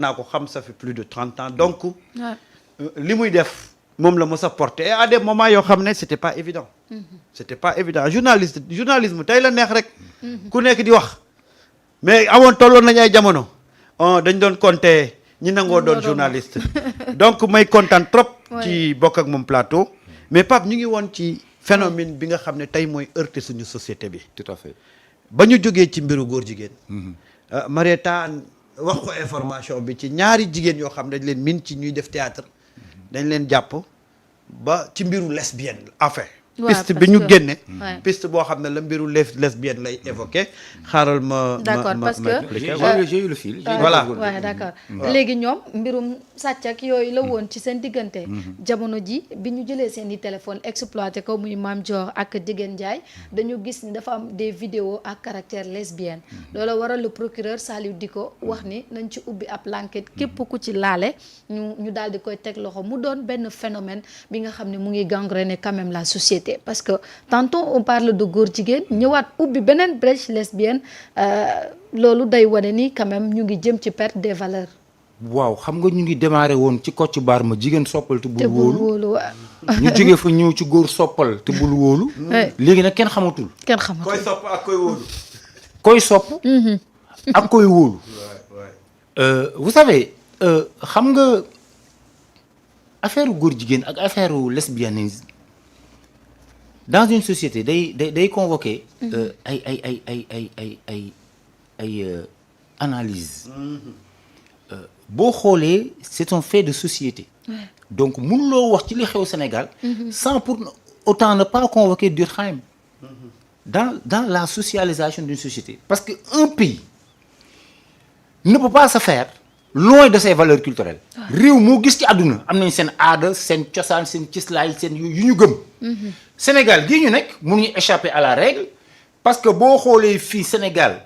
naa ko xam ça fait plus de 30 ans donc li muy def moom la mos a porté et à des moments yoo xam ne c'était pas évident journalisme tey la neex rek ku nekk di wax mais amoon tolloon nañu ay jamono dañ doon compter ñi nangoo doon journaliste donc may kontaan trop ci bokk ak moom plateau mais Pape ñu ngi woon ci phénomène bi nga xam ne tey mooy heurter suñu société bi tout à fait ba ñu jógee ci mbiru góor jigéen Marieta wax ko information bi ci ñaari jigéen yoo xam ne dañ leen min ci ñuy def théâtre dañ leen jàpp ba ci mbiru lesbienne enfin piste bi ñu génne piste boo xam ne la mbiru lesbienne lay évoqué xaaral d'accord parce que j'ai eu le fil voilà waaw d'accord léegi ñoom mbirum sàcc ak yooyu la woon ci seen diggante jamono ji bi ñu jëlee seen i téléphone exploité ko muy Mame Dior ak Digène Ndiaye dañu gis ni dafa am des vidéos ak caractère lesbienne loolu waral le procureur Saliou Dicko wax ni nañ ci ubbi ab l'enquête képp ku ci laale ñu daal di koy teg loxo mu doon benn phénomène bi nga xam ne mu ngi gangréner quand même la société parce que tantôt on parle de góor jigéen ñëwaat ubbi beneen brèche lesbienne loolu day wane ni quand même ñu ngi jëm ci perte des valeurs. waaw xam nga ñu ngi démarré woon ci Kocc Barma jigéen soppal te bul wóolu waaw. ñu jógee fa ñëw ci góor soppal te bul wóolu. léegi nag kenn xamatul. koy sopp ak koy wóolu. koy sopp. ak koy wóolu. vous savez xam nga affaire góor jigéen ak affaire lesbianisme dans une société day convoquer ay analyse boo xoolee c'est un fait de société donc mënuloo wax ci li xew Sénégal sans pour autant ne pas convoquer Durkheim dans la socialisation d'une société parce que un pays ne peut pas se faire loin de ses valeurs culturelles réew moo gis ci àdduna am nañ seen aada seen cosaan seen cislaay seen yu ñu gëm Sénégal gii ñu nekk mënuñu échapper à la règle parce que boo xoolee fii Sénégal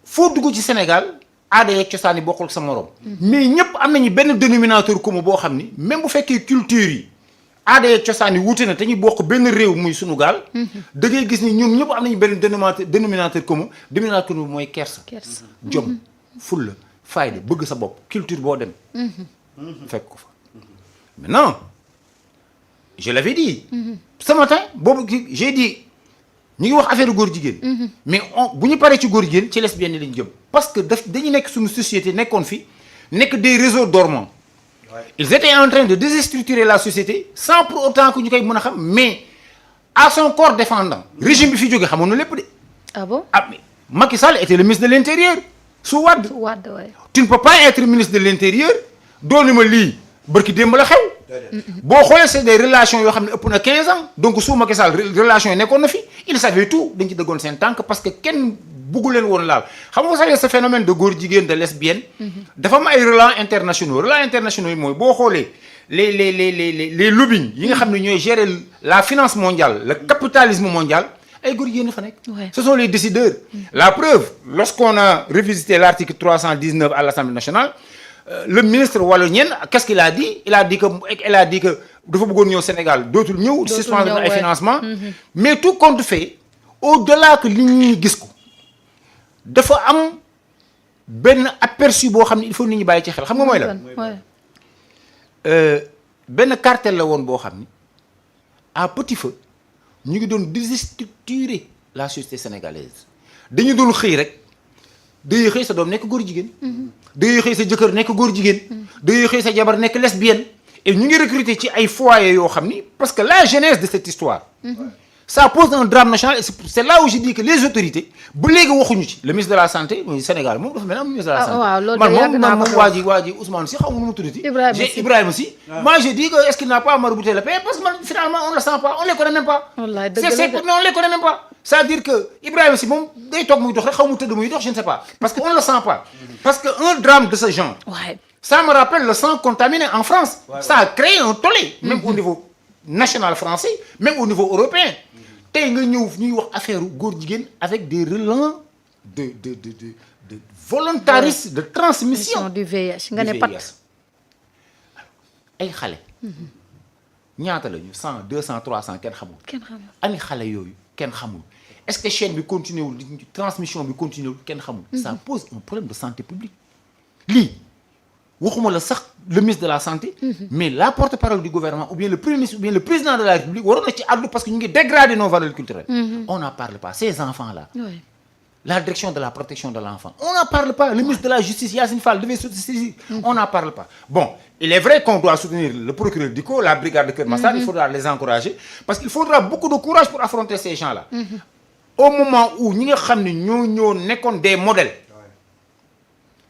foo dugg ci Sénégal aada yeeg cosaan yi bokkul sa morom mais ñëpp am nañu benn dénominateur commun boo xam ni même bu fekkee culture yi aada yeeg cosaan yi wuute na te ñu bokk benn réew muy sunu gaal da ngay gis ni ñoom ñëpp am nañu benn dénominateur commun dénominateur commun mooy kersa jom fulla fayda bëgg sa bopp culture boo dem fekk ko fa maintenant je l'avais dit ce matin boobu j'ai dit ñu ngi wax affaire góor jigéen mais bu ñu paree ci góor jigéen ci lesbienne yi lañu jëm parce que dañu nekk suñu société nekkoon fi nekk des réseaux dormants ils étaient en train de déstructurer la société sans pour autant que ñu koy mën a xam mais à son corps défendant régime bi fi jógee xamoon na lépp de ah bon mais Macky Sall était le ministre de l'intérieur su Wade tu ne peux pas être ministre de l'intérieur dooni ma lii bërki démb la xew boo xoolee c'est des relations yoo xam ne ëpp na 15 ans donc su Macky Sall relations yi nekkoon na fi il savait tout dañ ci dëggoon seen tànk parce que kenn buggu leen woon laal xam nga savez ce phénomène de góor jigéen de lesbienne dafa am ay relents internationaux yi mooy boo xoolee les lobbying yi nga xam ne ñooy gérer la finance mondiale le capitalisme mondial ay góor jigéen fa nekk ce sont les décideurs la preuve lorsqu'on a revisité l'article 319 à l'Assemblée nationale le ministre wallonien qu'est-ce qu'il a dit il a dit que dafa bëggoon ñëw Sénégal dootul ñëw suspendre ay financement mais tout compte fait au-delà que li ñuy gis ko dafa am benn aperçu boo xam ne il faut nit ñi bàyyi ci xel xam nga mooy lan benn cartel la woon boo xam ni à petit feu ñu ngi doon déstructurer la société sénégalaise dañu doon xëy rek day xëy sa doom nekk góor jigéen day xëy sa jëkkër nekk góor jigéen day xëy sa jabar nekk lesbienne et ñu ngi recruter ci ay foyers yoo xam ni parce que la genèse de cette histoire ça pose un drame national et c'est là où je dis que les autorités bu léegi waxuñu ci le ministre de la santé muy Sénégal moom dafa mel am ministre de la santé man moom waa ji Ousmane Sy xaw ma nu mu tuddati Ibrahima Sy moi je dis que est-ce qu'il n'a pas marabouté le pays parce que man finalement on le sent pas on les connaît même pas non on les connaît même pas c'est-à-dire que Ibrahima Sy moom day toog muy dox rek xaw mu tëdd muy dox je ne sais pas parce que on le sent pas parce que un drame de ce genre ça me rappelle le sang contaminé en France ça a créé un tollé même au niveau national français même au niveau européen tey nga ñëw ñuy wax affaire góor jigéen avec des relents de volontarisme de transmission du VIH nga ne pat ay xale ñaata la ñu 100 200 300 kenn xamul ani xale yooyu kenn xamul est-ce que chaîne bi continué wul transmission bi continué wul kenn xamul ça pose un problème de santé publique lii waxuma la sax le ministre de la santé mais la porte-parole du gouvernement ou bien le premier ministre ou bien le président de la République waroon na ci àddu parce que ñu ngi dégrader nos valeurs culturelles on n'en parle pas ces enfants là oui. la direction de la protection de l'enfant on n'en parle pas le ministre de la justice Yassine Fall devait se saisir on n'en parle pas bon il est vrai qu'on doit soutenir le procureur Dicko la brigade de Keur Massar il faudra les encourager parce qu'il faudra beaucoup de courage pour affronter ces gens-là au moment où ñi nga xam ne ñoo nekkoon des modèles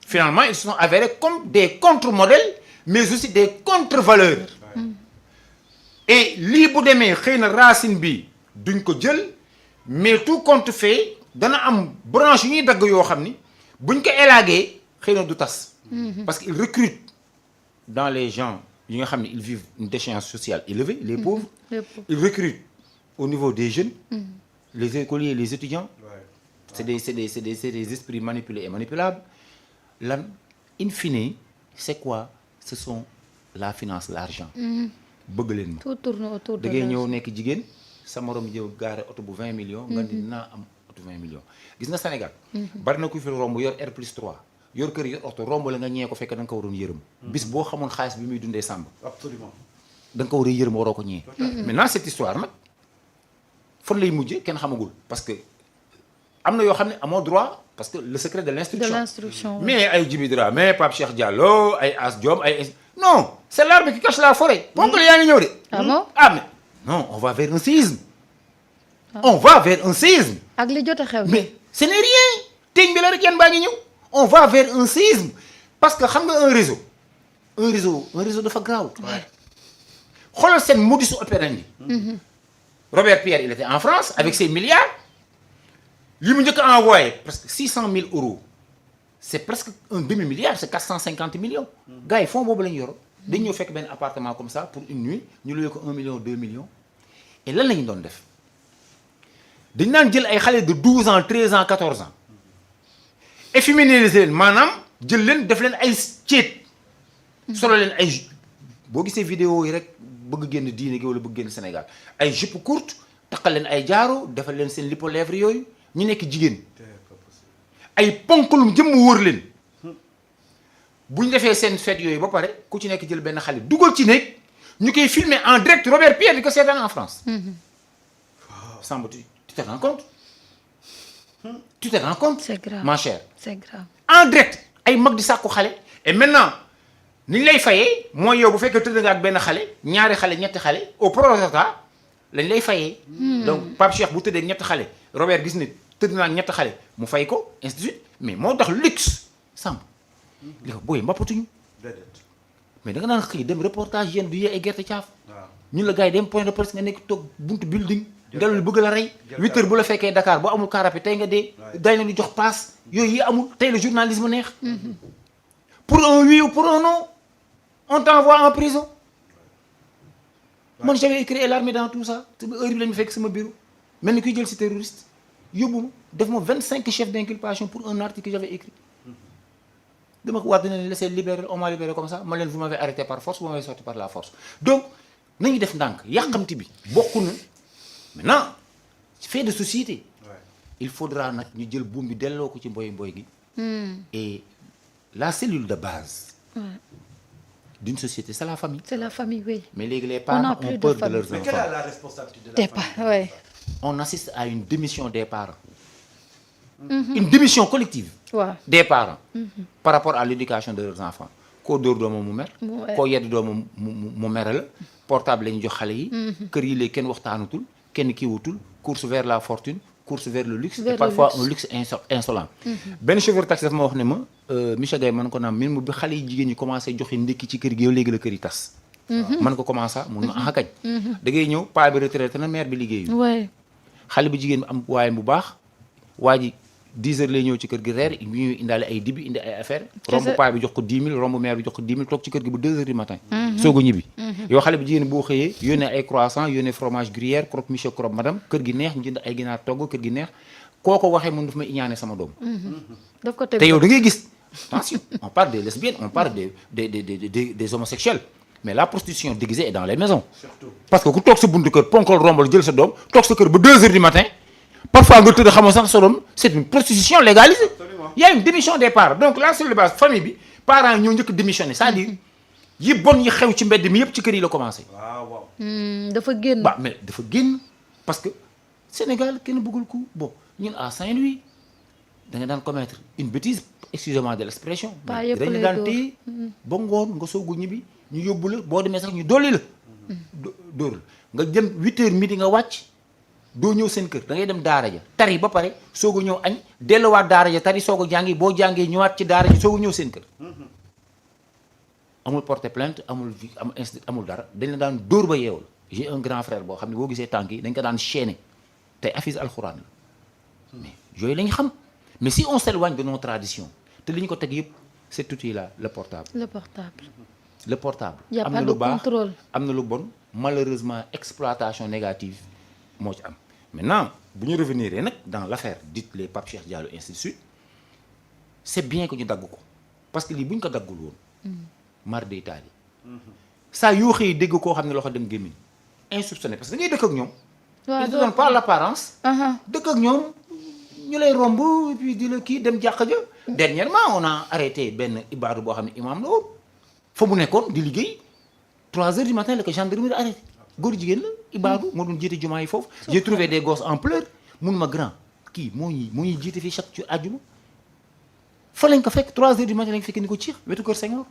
finalement ils se sont avérés comme des contre-modèles mais aussi des contre-valeurs et lii bu demee xëy na racine bi duñ ko jël mais tout compte fait dana am branche yu ñuy dagg yoo xam ni buñ ko élagué xëy na du tas parce que ils recrutent dans les gens yi nga xam ne ils vivent une déchéance sociale élevée les pauvres ils recrutent au niveau des jeunes les écoliers les étudiants c'est des esprits manipulés et manipulables lan in fine c'est quoi ce sont la finance l'argent bëgg leen ma tout tourne autour de da ngay l'argent. ñëw nekk jigéen sa morom jëw gaare oto bu 20 millions nga ni dinaa am oto 20 millions gis nga Sénégal bari na ku fi romb yor R+3 yor kër yor oto romb la nga ñee ko fekk da nga ko waroon yërëm bis boo xamoon xaalis bi muy dundee sàmb absolument da nga ko war a yërëm waroo ko ñee maintenant cette histoire nag fan lay mujjee kenn xamagul parce que am na yoo xam ne amoo droit parce que le secret de l'instruction oui. mais ay Djiby Dramé Pape Cheikh Diallo ay As Diom ay non c'est l'arbre qui cache la forêt ponkal yaa ngi ñëw de Ah bon? ah mais non on va vers un séisme on va vers un séisme ak li jot a xew. mais ce n'est rien teeñ bi la rek yan baa ngi ñëw on va vers un séisme parce que xam nga un réseau dafa graaw xoolal seen modus operandi Robert Pierre il était en France avec ses milliards li mu njëkk a envoyé presque 600 000 euros c'est presque un demi-milliard c'est 450 millions gars yi fonds boobu la ñu yoro dañ ñëw fekk benn appartement comme ça pour une nuit ñu loué ko 1 million 2 millions et lan la ñu doon def dañ naan jël ay xale de 12 ans 13 ans 14 ans efféminiser leen maanaam jël leen def leen ay céet solo leen ay boo gisee vidéo yi rek bëgg génn diine gi wala bëgg génn Sénégal ay jupe courte takkal leen ay jaaro defal leen seen lipolèvre yooyu ñu nekk jigéen ay ponkalum jëmm wóor leen bu ñu defee seen fête yooyu ba pare ku ci nekk jël benn xale dugal ci nekk ñu koy filmer en direct Robert Pierre di ko seetaan en France Samba tu te rends compte tu te rends compte C'est grave. ma chère c'est grave. en direct ay mag di sàkku xale et maintenant ni ñu lay fayee mooy yow bu fekkee tëdd nga ak benn xale ñaari xale ñetti xale au prorata lañ lay fayee donc Pape Cheikh bu tëddee ak ñetti xale Robert gis ni tëdd naa ak ñetti xale mu fay ko ainsi de suite mais moo tax luxe Samb li ko booy mbappatuñu mais da nga naan xëy dem reportage yéen du yee ay gerte caaf ñun la gars yi dem point de presse nga nekk toog buntu building ngelaw li bëgg la rey 8 heures bu la fekkee Dakar boo amul car rapide tey nga dee dañ leen di jox passe yooyu yi amul tey le journalisme neex pour un oui ou pour un non on t'envoie en prison man j'avais écrit l'armée dans tout ça te heure bi lañu fekk sama bureau mel ni kuy jël si terroriste yóbbu ma def ma 25 chefs d'inculpation pour un article que j'avais écrit dama ko wax dina leen laisser libérer on m'a libéré comme ça man leen vous m'avez arrêté par force vous m'avez sorti par la force donc nañu def ndànk yàqamti bi bokku na maintenant fait de société il faudra nag ñu jël buum bi delloo ko ci mboy gi et la cellule de base d'une société c'est la famille c'est la famille oui. mais léegi les parents plus ont de peur de famille. leurs Mais quelle est enfants la responsabilité de la T'es famille? pas ouais. on assiste à une démission des parents une démission collective waaw. des parents par rapport à l'éducation de leurs enfants koo dóor doomam mu mer Ouais. koo yedd doomam mu mere la portable la ñu jox xale yi kër yi léegi kenn waxtaanutul kenn kiiwutul course vers la fortune course vers le luxe Vers et parfois le un luxe insolent benn chauffeur taxi dafa ma wax ne ma monsieur Gaye man ko naam min mu bi xale yi jigéen ñi commencé joxe ndékki ci kër gi yow léegi la kër yi tas man ko comment ça mun ma ah kañ da ngay ñëw paa bi retraité na mère bi liggéeyu ouais. xale bu jigéen bi am waayam bu baax waa ji 10 heures lay ñëw ci kër gi reer ñu ñuy indaale ay dibi indi ay affaire romb paa bi jox ko 10 000 romb mère bi jox ko 10 000 toog ci kër gi bu 2 heures du matin soog a ñibbi yow xale bu jigéen boo xëyee yónnee ay croissant yónnee fromage gruyère croque monsieur croque madame kër gi neex ñu jënd ay ginaar togg kër gi neex koo ko waxee mun daf ma iñaane sama doom daf ko teg te yow da ngay gis attention on parle des lesbiennes on parle des homosexuels mais la prostitution déguisée est dans les maisons parce que ku toog sa buntu kër ponkal rombal jël sa doom toog sa kër ba 2 heures du matin parfois nga tëdd xamoo sax sa doom c'est une prostitution légalisée il y a une démission des parents donc la seule base famille bi parents yi ñoo njëkk démissionné c'est-à-dire yi bon yi xew ci mbedd mi yëpp ci kër yi la commencé. waaw. dafa génn. bah mais dafa génn parce que Sénégal kenn bëggul ko bon ñun à Saint-Louis da nga daan commettre une bêtise excusez-moi de l'expression. Pas yëpp dañu lay daan dóor. téye ba ngoon nga soogu ñibbi ñu yóbbu la boo demee sax ñu dolli la. dóor la nga jëm 8h midi nga wàcc doo ñëw seen kër da ngay dem daara ja tari ba pare soog a ñëw añ delluwaat daara ja tari soog a jàngi boo jàngee ñëwaat ci daara ja soog a ñëw seen kër. amul porter plainte amul amul dara dañ la daan dóor ba yeewul j'ai un grand frère boo xam ne boo gisee tànk yi dañ ko daan chaîner tey affiche alxuraan la mais yooyu la ñu xam mais si on s'éloigne de nos traditions te li ñu ko teg yëpp cet outil là le portable. le portable. le portable. Y a am pas na de lu baax contrôle. am na lu bon malheureusement exploitation négative moo ci am maintenant bu ñu revenir nag dans l'affaire dite les Pape Cheikh Diallo ainsi de suite c'est bien que ñu dagg ko parce que lii bu ñu ko daggul woon. mar day taali saa yoo xëy dégg koo xam ne loxo dem gémmiñ insoupçonné parce que da ngay dëkk ak ñoom. waaw ils ne donnent pas l'apparence. Aha. dëkk ak ñoom ñu lay romb et puis di la kii dem jàkka ja. dernièrement on a arrêté benn ibaadu boo xam ne imam la woon fa mu nekkoon di liggéey 3 heures du matin la ko gendarmerie arrêté góor jigéen la ibaadu moo doon jiite jumaa yi foofu. j'ai trouvé des gosses en pleurs mun ma grand kii moo ñuy jiite fii chaque àjjuma fa lañ ko fekk 3 heures du matin lañ ko fekk ni ko ciix wetu kër Senghor.